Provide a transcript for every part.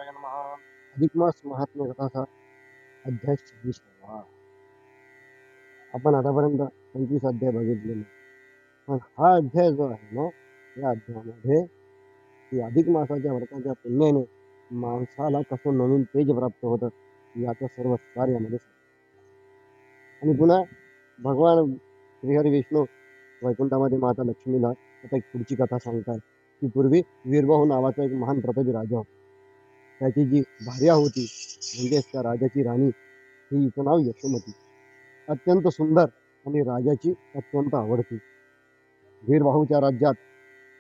शिवाय नमः. अधिक मास महात्म्य कथाचा अध्याय 26. आपण आतापर्यंत 25 अध्याय बघितलेले, पण हा अध्याय जो आहे ना, या अध्यायामध्ये की अधिक मासाच्या व्रताच्या पुण्याने माणसाला कसं नवीन तेज प्राप्त होतं याचं सर्व सार यामध्ये आणि पुन्हा भगवान श्रीहरी विष्णू वैकुंठामध्ये माता लक्ष्मीला आता एक पुढची कथा सांगतात की पूर्वी वीरबाहू नावाचा एक महान प्रतापी राजा होता. त्याची जी भार्या होती म्हणजेच त्या राजाची राणी, ही हिचं नाव यशोमती, अत्यंत सुंदर आणि राजाची अत्यंत आवडती. वीरबाहूच्या राज्यात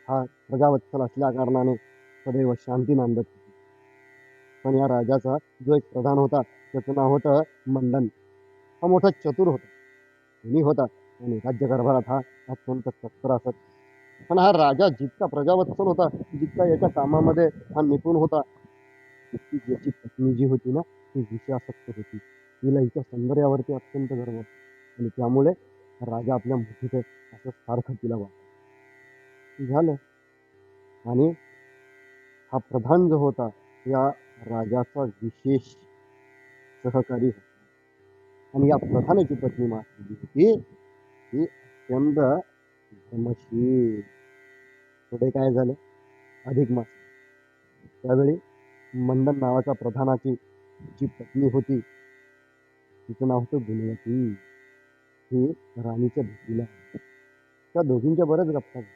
हा प्रजावत्सल असल्या कारणाने सदैव शांती नांदत होती. पण या राजाचा जो एक प्रधान होता त्याचं नाव होतं मंडन. हा मोठा चतुर होता, धनी होता आणि राज्यकारभारात हा अत्यंत तत्पर असत. पण हा राजा जितका प्रजावत्सल होता, जितका याच्या कामामध्ये हा निपुण होता, तितकी याची पत्नी जी होती ना, ती विषयासक्त होती. तिला हिच्या सौंदर्यावरती अत्यंत गर्व होता आणि त्यामुळे राजा आपल्या मुठीत आहे असं सारखं तिला वाटत झालं. आणि हा प्रधान जो होता या राजाचा विशेष सहकारी होता. आणि या प्रधानाची पत्नी मात्र जी होती ती अत्यंत धर्मशील. पुढे काय झालं, अधिक मास. त्यावेळी मंडन नावाच्या प्रधानाची जी पत्नी होती तिचं नाव होतं गुणवती. ही राणीच्या भेटीला आली. त्या दोघींच्या बऱ्याच गप्पा झाल्या.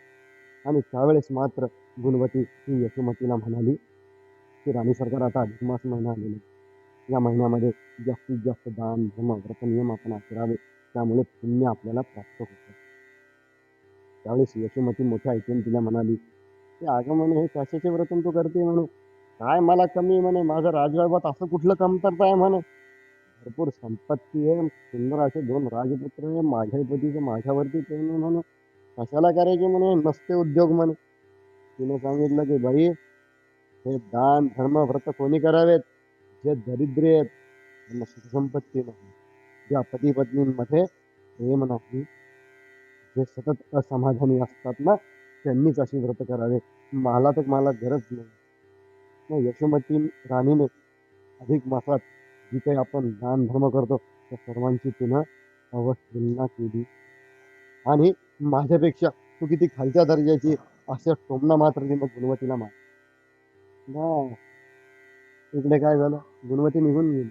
आणि त्यावेळेस मात्र गुणवती ही यशोमतीला म्हणाली की राणी सरकार, आता अधिक मास महिना आलेला, या महिन्यामध्ये जास्तीत जास्त दान धर्म व्रत नियम आपण आचरावे, त्यामुळे पुण्य आपल्याला प्राप्त होतं. त्यावेळेस यशोमती मोठ्या ऐकून तिला म्हणाली की अगं म्हणे, हे कशाचे व्रत तू करते म्हणे, काय मला कमी म्हणे, माझं राजवैभवात असं कुठलं कमतरता आहे म्हणे, भरपूर संपत्ती आहे, सुंदर असे 2 राजपुत्र आहे, माझ्या पतीचं माझ्यावरती प्रेम आहे म्हणे, कशाला करायचे म्हणे नसते उद्योग म्हणे. तिने सांगितलं की बाई, हे दान धर्म व्रत कोणी करावेत? जे दरिद्री आहेत, त्यांना सुखसंपत्ती नाही, ज्या पती पत्नींमध्ये प्रेम नाही, जे सतत असमाधानी असतात ना, त्यांनीच अशी व्रत करावे. मला गरज नाही. मग यशोमती राणीने अधिक मासात जी काही आपण दान धर्म करतो त्या सर्वांची तिनं अवहेलना केली. आणि माझ्यापेक्षा तू किती खालच्या दर्जाची असं टोमणा मात्र तिनं गुणवतीला मार. इकडे काय झालं, गुणवती निघून गेली.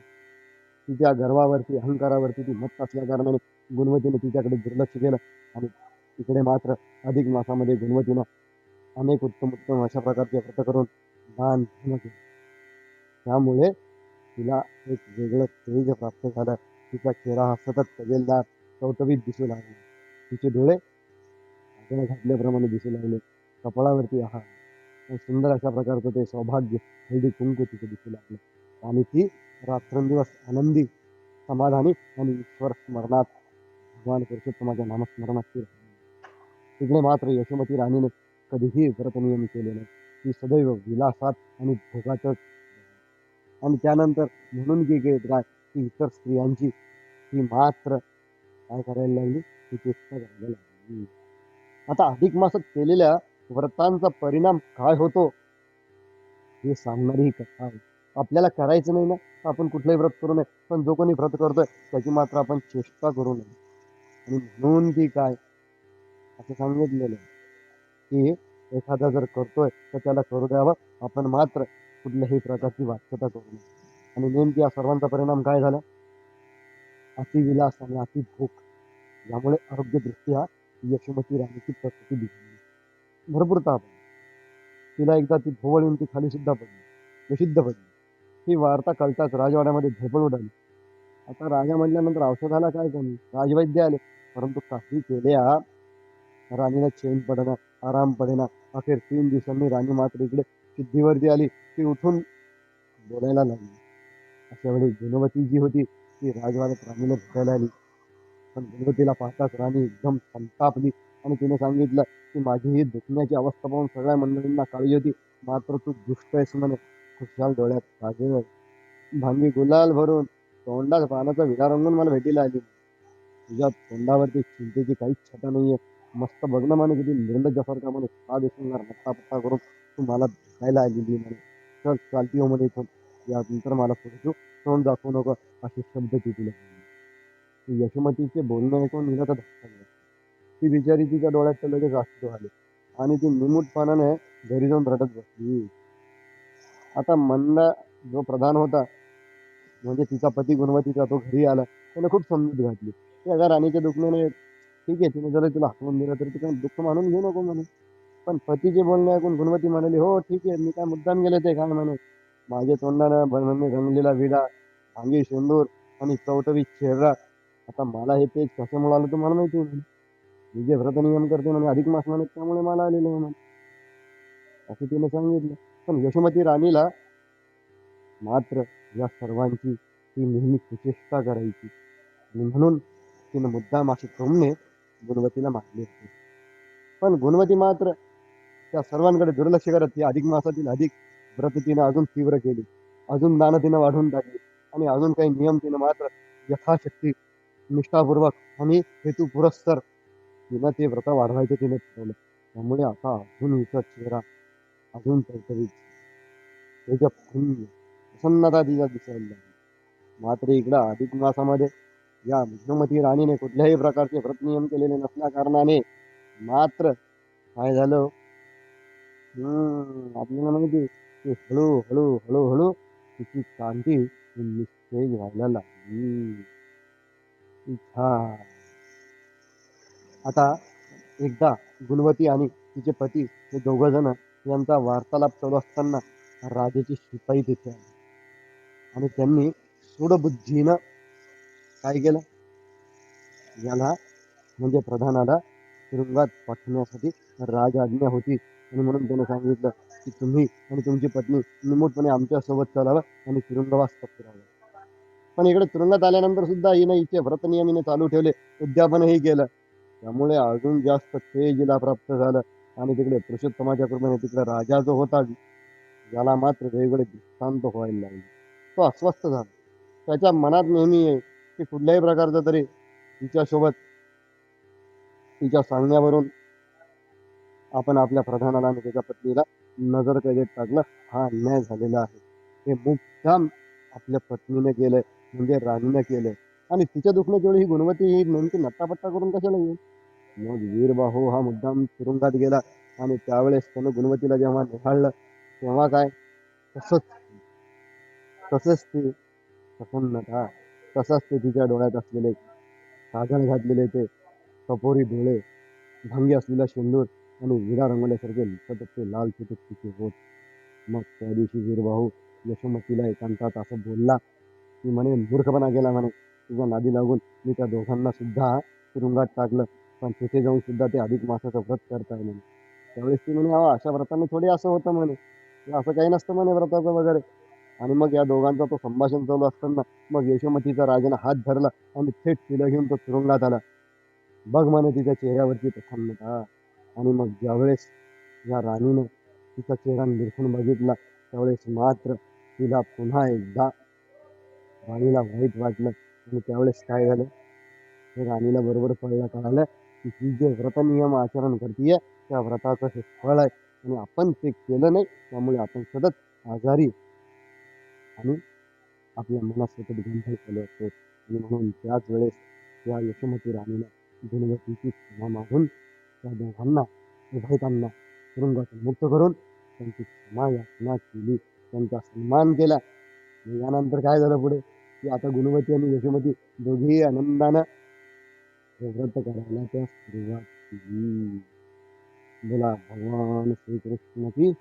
तिच्या गर्वावरती अहंकारावरती ती मत्त असल्या कारणाने गुणवतीने तिच्याकडे दुर्लक्ष केलं. आणि तिकडे मात्र अधिक मासामध्ये गुणवतीनं अनेक उत्तम उत्तम अशा प्रकारचे व्रत करून दान धर्म केले. त्यामुळे तिला एक वेगळं तेज प्राप्त झालं. तिचा चेहरा हा सतत तजेलदार टवटवीत दिसू लागला. तिचे डोळे काजळ घातल्याप्रमाणे दिसू लागले. कपाळावरती सुंदर अशा प्रकारचं ते सौभाग्य हळदी कुंकू तिथे दिसू लागलं. आणि ती रात्रंदिवस आनंदी, समाधानी आणि ईश्वर स्मरणात, भगवान पुरुषोत्तमाच्या नामस्मरणात ती राहिली. तिकडे मात्र यशोमती राणीने कधीही व्रतनियम केले नाही. ती सदैव विलासात आणि भोगातच. आणि त्यानंतर म्हणून की काय की इतर स्त्रियांची ती मात्र काय करायला लागली, ती चेष्टा करायला लागली. आता अधिक मासात केलेल्या व्रतांचा परिणाम काय होतो हे सांगणारी ही कथा आहे. आपल्याला करायचं नाही ना, तर आपण कुठलंही व्रत करू नये, पण जो कोणी व्रत करतोय त्याची मात्र आपण चेष्टा करू नये. आणि म्हणून की काय असं सांगितलेलं आहे की एखादा जर करतोय तर त्याला करू द्यावं, आपण मात्र कुठल्याही प्रकारची वाच्यता करू नये. आणि नेमकी या सर्वांचा परिणाम काय झाला, अतिविलास आणि अतिभूक यामुळे आरोग्यदृष्ट्या यशोमती राणीची प्रकृती बिघडली. भरपूर ताप आला. तिला एकदा ती भोवळ ती खाली सुद्धा पडली, प्रसिद्ध पडली. ही वार्ता कळताच राजवाड्यामध्ये झळबळ उडाली. आता राजा म्हटल्यानंतर औषधाला काय कमी, राजवैद्य आले, परंतु काही केल्या राणीला चैन पडेना, आराम पडेना. अखेर 3 दिवसांनी राणी मात्र इकडे सिद्धीवरती आली. ती उठून बोलायला लागली. अशा वेळी गुणवती जी होती ती राजवाड्यात राणीला भेटायला आली. पण गुणवतीला पाहताच राणी एकदम संतापली आणि तिने सांगितलं की माझी ही दुखण्याची अवस्था पाहून सगळ्या मंडळींना काळजी होती, मात्र तू दुष्ट आहेस म्हणे. खुशाल डोळ्यात काजळ, भांगी गुलाल भरून, तोंडात पानाचा विडा रंगून मला भेटीला आली. तुझ्या तोंडावरती चिंतेची काहीच छटा नाहीये. मस्त बघणं म्हणे किती निर्लज्जासारखा म्हणे, का दिसून नट्टा पट्टा करून तू मला भेटायला आलेली म्हणे. चल चालती हो म्हणे इथून, यानंतर मला पुढे तोंड दाखवू नको, असे शब्द ती तिला बोलली. यशोमतीचे बोलणे ऐकून हिला तर धक्का बसला. ती बिचारी तिच्या डोळ्यात तर लगेच अश्रू आले आणि ती निमूटपणाने घरी जाऊन रडत बसली. आता मंदा जो प्रधान होता, म्हणजे तिचा पती गुणवतीचा, तो घरी आला. त्याने खूप समजूत घातली की अगं राणीच्या दुखण्याने ठीक आहे, तिने जरी तुला हाकलून दिलं तरी तिकडे दुःख मानून घेऊ नको म्हणे. पण पतीचे बोलणे ऐकून गुणवती म्हणाली, हो ठीक आहे, मी काय मुद्दाम गेले ते काय म्हणे, माझ्या तोंडानं म्हणजे रंगलेला विडा, भांगी शेंदूर आणि चवटवीत चेहरा, आता मला हे तेज कशामुळे आलं तुम्हाला माहिती आहे म्हणे. मी जे व्रत नियम करते म्हणे अधिक मास म्हणे, त्यामुळे मला आलेलं आहे म्हणे, असं तिने सांगितलं. पण यशोमती राणीला मात्र या सर्वांची ती नेहमी कुचेष्टा करायची आणि म्हणून तिने मुद्दाम असे टोमणे गुणवतीला मारले होते. पण गुणवती मात्र त्या सर्वांकडे दुर्लक्ष करत ती अधिक मासातील अधिक व्रत तिने अजून तीव्र केली, अजून दान तिने वाढवून टाकली आणि अजून काही नियम तिने मात्र यथाशक्ती निष्ठापूर्वक आणि हेतू पुरस्सर तिनं ते व्रत वाढवायचं तिने ठरवलं. त्यामुळे आता अजून हिचा चेहरा अजून टवटवीत, त्याच्या प्रसन्नता तिचा दिसायला लागली. मात्र इकडं अधिक मासामध्ये या विष्णुमती राणीने कुठल्याही प्रकारचे व्रत नियम केलेले नसल्या कारणाने मात्र काय झालं, आपल्याला माहिती की हळूहळू हळूहळू तिची कांती ही निस्तेज व्हायला लागली. हा, आता एकदा गुणवती आणि तिचे पती हे दोघ जण यांचा वार्तालाप चालू असताना राजाची शिपाई तिथे आली आणि त्यांनी सूडबुद्धीनं काय केलं, याला म्हणजे प्रधानाला तुरुंगात पाठवण्यासाठी राज आज्ञा होती आणि म्हणून त्याने सांगितलं की तुम्ही आणि तुमची पत्नी निमूटपणे आमच्या सोबत चालावं आणि तुरुंगवास पत्करावं. पण इकडे तुरुंगात आल्यानंतर सुद्धा हिने हिचे व्रत नियम चालू ठेवले, उद्यापनही केलं. त्यामुळे अजून जास्त तेज हिला प्राप्त झालं आणि तिकडे पुरुषोत्तमाच्या कृपेने तिकडे राजा जो होता, याला मात्र वेगवेगळे दृष्टांत व्हायला लागले. तो अस्वस्थ झाला. त्याच्या मनात नेहमी आहे की कुठल्याही प्रकारचं तरी तिच्यासोबत, तिच्या सांगण्यावरून आपण आपल्या प्रधानाला आणि त्याच्या पत्नीला नजर कैदेत टाकलं, हा अन्याय झालेला आहे. हे मुद्दाम आपल्या पत्नीने केलंय, म्हणजे राणीने केलंय. आणि तिच्या दुखण्याच्या वेळी ही गुणवती ही नेमकी नट्टापट्टा करून कशाला येईल. मग वीरबाहू हा मुद्दाम तुरुंगात गेला आणि त्यावेळेस त्यानं गुणवतीला जेव्हा निहाळलं, तेव्हा काय, तसंच तसंच ते प्रसन्नता, तसाच ते तिच्या डोळ्यात असलेले काजळ घातलेले ते कपोरी डोळे, भंगी असलेला शेंदूर आणि विडा रंगवल्यासारखे सतत ते लाल चुटुक तिचे होत. मग त्या दिवशी वीरबाहू यशोमतीला एकांतात असं बोलला की म्हणे, मूर्खपणा केला म्हणे, तुझ्या नादी लागून मी त्या दोघांना सुद्धा तुरुंगात टाकलं, पण तिथे जाऊन सुद्धा ते अधिक मासाचं व्रत करताय म्हणे. त्यावेळेस ती म्हणे, अहो अशा व्रताने थोडी असं होतं म्हणे, हे असं काही नसतं म्हणे व्रताचं वगैरे. आणि मग या दोघांचा तो संभाषण चालू असताना मग यशोमतीचा राजानं हात धरला आणि थेट तिला घेऊन तो तुरुंगात आला. बघ म्हणे तिच्या चेहऱ्यावरची प्रसन्नता. आणि मग ज्यावेळेस या राणीनं तिचा चेहरा निरखून बघितला, त्यावेळेस मात्र तिला पुन्हा एकदा राणीला वाईट वाटलं. आणि त्यावेळेस काय झालं, हे राणीला बरोबर कळालं की ही जे व्रत नियम आचरण करतीये त्या व्रताचं हे फळ आहे आणि आपण ते केलं नाही, त्यामुळे आपण सतत आजारी आणि आपल्या मनात सतत गोंधळ चालू असतो. आणि म्हणून त्याच वेळेस त्या यशोमती राणीनं गुणवतीची क्षमा मागून त्या दोघांना उभयतांना तुरुंगातून मुक्त करून त्यांची क्षमा याचना केली, त्यांचा सन्मान केला. आणि यानंतर काय झालं पुढे, की आता गुणवती आणि यशोमती दोघेही आनंदानं हे व्रत करायला त्या सुरुवात केली. बोला भगवान श्रीकृष्ण की